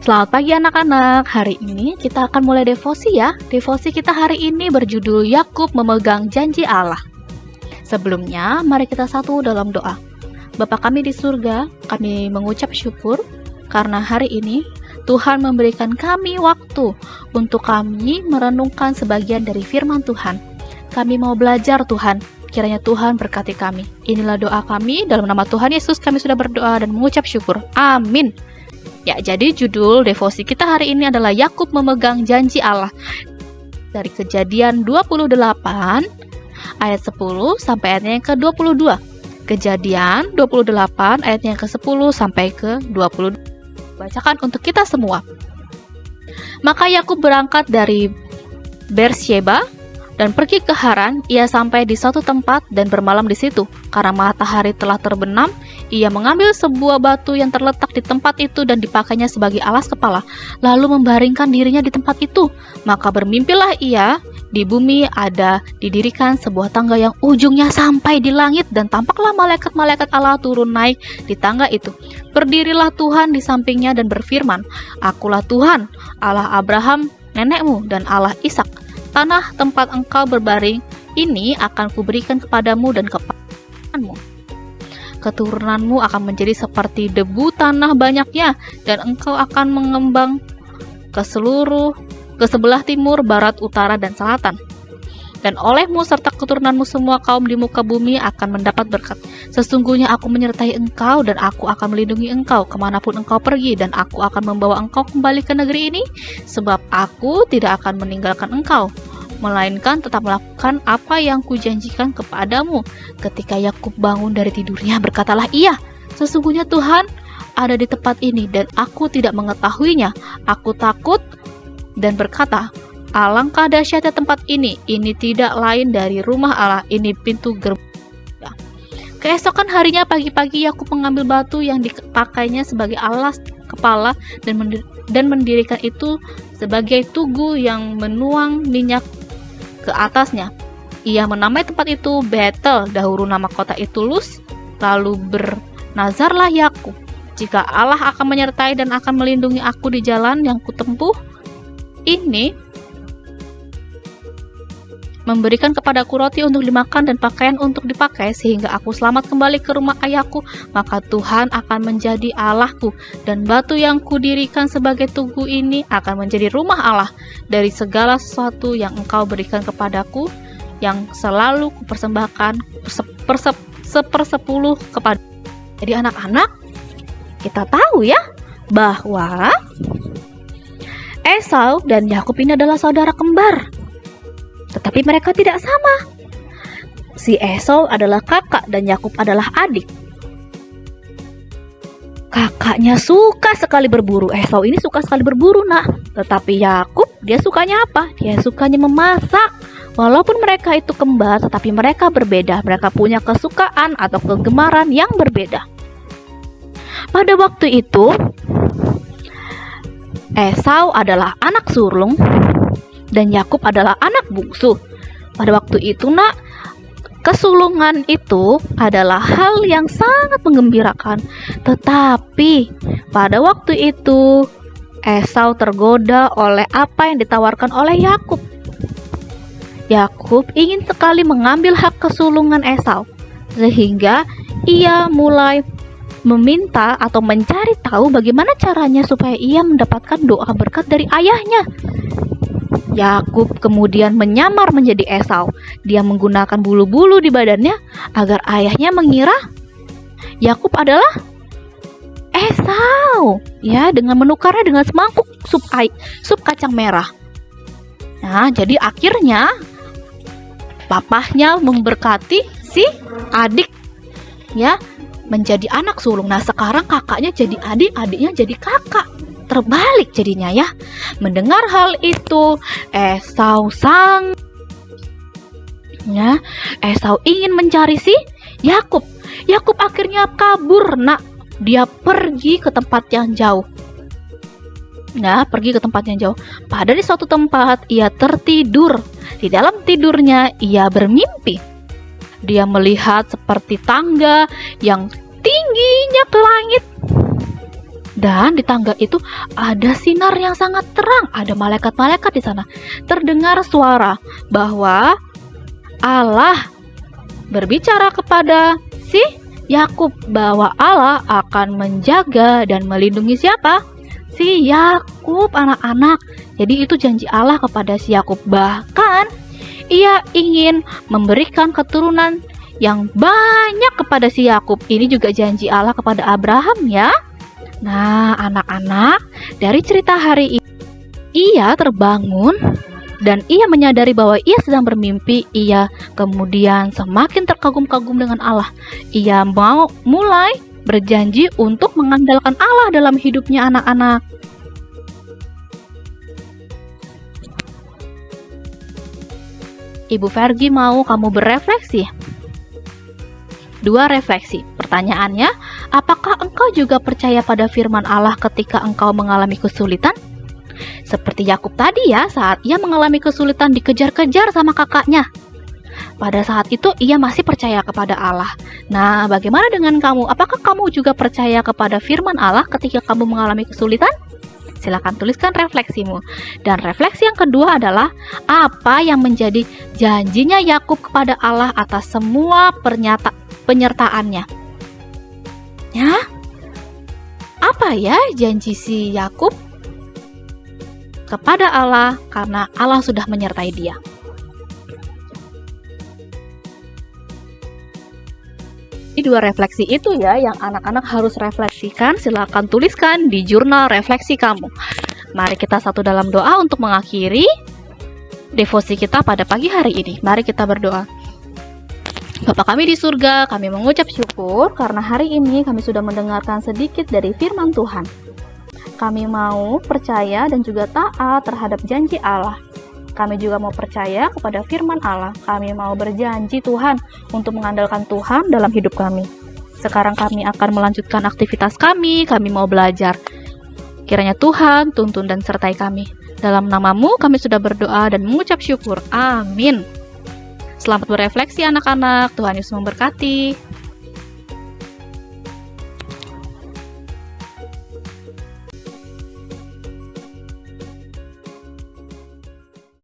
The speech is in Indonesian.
Selamat pagi anak-anak. Hari ini kita akan mulai devosi ya. Devosi kita hari ini berjudul Yakub memegang janji Allah. Sebelumnya, mari kita satu dalam doa. Bapa kami di surga, kami mengucap syukur karena hari ini Tuhan memberikan kami waktu untuk kami merenungkan sebagian dari firman Tuhan. Kami mau belajar Tuhan. Kiranya Tuhan berkati kami. Inilah doa kami, dalam nama Tuhan Yesus kami sudah berdoa dan mengucap syukur. Amin. Ya, jadi judul devosi kita hari ini adalah Yakub memegang janji Allah. Dari Kejadian 28 ayat 10 sampai ayatnya yang ke-22. Kejadian 28 ayatnya yang ke-10 sampai ke-22. Bacakan untuk kita semua. Maka Yakub berangkat dari Beersheba dan pergi ke Haran. Ia sampai di suatu tempat dan bermalam di situ. Karena matahari telah terbenam, ia mengambil sebuah batu yang terletak di tempat itu dan dipakainya sebagai alas kepala, lalu membaringkan dirinya di tempat itu. Maka bermimpilah ia, di bumi ada didirikan sebuah tangga yang ujungnya sampai di langit, dan tampaklah malaikat-malaikat Allah turun naik di tangga itu. Berdirilah Tuhan di sampingnya dan berfirman, "Akulah Tuhan, Allah Abraham, nenekmu, dan Allah Ishak. Tanah tempat engkau berbaring ini akan kuberikan kepadamu dan kepadamu. Keturunanmu akan menjadi seperti debu tanah banyaknya, dan engkau akan mengembang ke sebelah timur, barat, utara, dan selatan. Dan olehmu serta keturunanmu semua kaum di muka bumi akan mendapat berkat. Sesungguhnya aku menyertai engkau, dan aku akan melindungi engkau kemanapun engkau pergi, dan aku akan membawa engkau kembali ke negeri ini, sebab aku tidak akan meninggalkan engkau, melainkan tetap melakukan apa yang kujanjikan kepadamu." Ketika Yakub bangun dari tidurnya, berkatalah ia, "Sesungguhnya Tuhan ada di tempat ini dan aku tidak mengetahuinya." Aku takut dan berkata, "Alangkah dahsyatnya tempat ini tidak lain dari rumah Allah, ini pintu gerbang." Keesokan harinya pagi-pagi Yakub mengambil batu yang dipakainya sebagai alas kepala dan mendirikan itu sebagai tugu yang menuang minyak ke atasnya. Ia menamai tempat itu Betel, dahulu nama kota itu Luz. Lalu bernazarlah Yakub, "Jika Allah akan menyertai dan akan melindungi aku di jalan yang kutempuh ini, memberikan kepadaku roti untuk dimakan dan pakaian untuk dipakai, sehingga aku selamat kembali ke rumah ayahku, maka Tuhan akan menjadi Allahku, dan batu yang kudirikan sebagai tugu ini akan menjadi rumah Allah. Dari segala sesuatu yang engkau berikan kepadaku, yang selalu kupersembahkan sepersepuluh kepada." Jadi anak-anak, kita tahu ya bahwa Esau dan Yakub ini adalah saudara kembar. Tetapi mereka tidak sama. Si Esau adalah kakak dan Yakub adalah adik. Kakaknya suka sekali berburu. Esau ini suka sekali berburu, Tetapi Yakub, dia sukanya apa? Dia sukanya memasak. Walaupun mereka itu kembar, tetapi mereka berbeda. Mereka punya kesukaan atau kegemaran yang berbeda. Pada waktu itu, Esau adalah anak sulung dan Yakub adalah anak bungsu. Pada waktu itu, kesulungan itu adalah hal yang sangat menggembirakan. Tetapi pada waktu itu Esau tergoda oleh apa yang ditawarkan oleh Yakub. Yakub ingin sekali mengambil hak kesulungan Esau, sehingga ia mulai meminta atau mencari tahu bagaimana caranya supaya ia mendapatkan doa berkat dari ayahnya. Yakub kemudian menyamar menjadi Esau. Dia menggunakan bulu-bulu di badannya agar ayahnya mengira Yakub adalah Esau, ya, dengan menukarnya dengan semangkuk sup kacang merah. Jadi akhirnya papahnya memberkati si adik, ya, menjadi anak sulung. Sekarang kakaknya jadi adik, adiknya jadi kakak. Terbalik jadinya, ya. Mendengar hal itu, Esau Esau ingin mencari si Yakub. Yakub akhirnya kabur, Dia pergi ke tempat yang jauh. Pergi ke tempat yang jauh. Pada di suatu tempat ia tertidur. Di dalam tidurnya ia bermimpi. Dia melihat seperti tangga yang tingginya ke langit. Dan di tangga itu ada sinar yang sangat terang, ada malaikat-malaikat di sana. Terdengar suara bahwa Allah berbicara kepada si Yakub bahwa Allah akan menjaga dan melindungi siapa? Si Yakub, anak-anak. Jadi itu janji Allah kepada si Yakub. Bahkan ia ingin memberikan keturunan yang banyak kepada si Yakub. Ini juga janji Allah kepada Abraham ya. Nah, anak-anak, dari cerita hari ini ia terbangun dan ia menyadari bahwa ia sedang bermimpi. Ia kemudian semakin terkagum-kagum dengan Allah. Ia mau mulai berjanji untuk mengandalkan Allah dalam hidupnya anak-anak. Ibu Vergi mau kamu berefleksi. 2 refleksi. Pertanyaannya, apakah engkau juga percaya pada firman Allah ketika engkau mengalami kesulitan? Seperti Yakub tadi ya, saat ia mengalami kesulitan dikejar-kejar sama kakaknya. Pada saat itu ia masih percaya kepada Allah. Nah, bagaimana dengan kamu? Apakah kamu juga percaya kepada firman Allah ketika kamu mengalami kesulitan? Silakan tuliskan refleksimu. Dan refleksi yang kedua adalah apa yang menjadi janjinya Yakub kepada Allah atas semua penyertaannya. Ya? Apa ya janji si Yakub kepada Allah karena Allah sudah menyertai dia? Ini 2 refleksi itu ya yang anak-anak harus refleksikan. Silakan tuliskan di jurnal refleksi kamu. Mari kita satu dalam doa untuk mengakhiri devosi kita pada pagi hari ini. Mari kita berdoa. Bapa kami di surga, kami mengucap syukur karena hari ini kami sudah mendengarkan sedikit dari firman Tuhan. Kami mau percaya dan juga taat terhadap janji Allah. Kami juga mau percaya kepada firman Allah. Kami mau berjanji Tuhan untuk mengandalkan Tuhan dalam hidup kami. Sekarang kami akan melanjutkan aktivitas kami mau belajar. Kiranya Tuhan tuntun dan sertai kami. Dalam nama-Mu kami sudah berdoa dan mengucap syukur. Amin. Selamat berefleksi anak-anak. Tuhan Yesus memberkati.